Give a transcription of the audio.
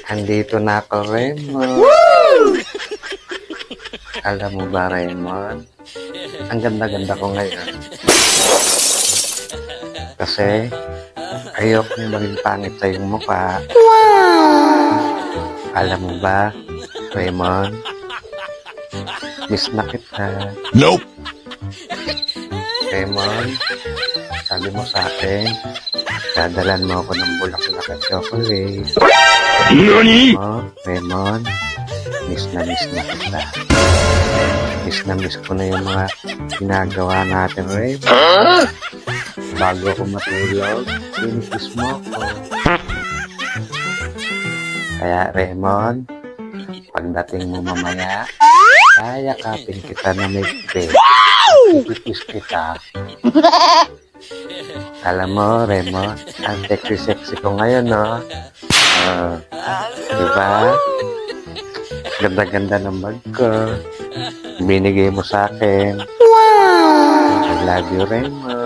Andito na ako, Raymond. Alam mo ba, Raymond? Ang ganda-ganda ko ngayon. Kasi, ayokong maging pangit sa iyong mukha. Alam mo ba, Raymond? Miss na kita. Nope. Raymond, sabi mo sa akin, dadalan mo ako ng bulaklak at chocolate. NANI? Oh, Raymond, miss na kita. Miss na miss ko na yung mga ginagawa natin, Raymond. Bago ako matulog, kinikis mo ako. Kaya, Raymond, pagdating mo mamaya, kayakapin kita na may bed. Kikis kita. Alam mo, Raymond, ang sexy-sexy ko ngayon, no? Diba? Ganda-ganda ng bag ko. Binigay mo sa akin. I love you, Raymond.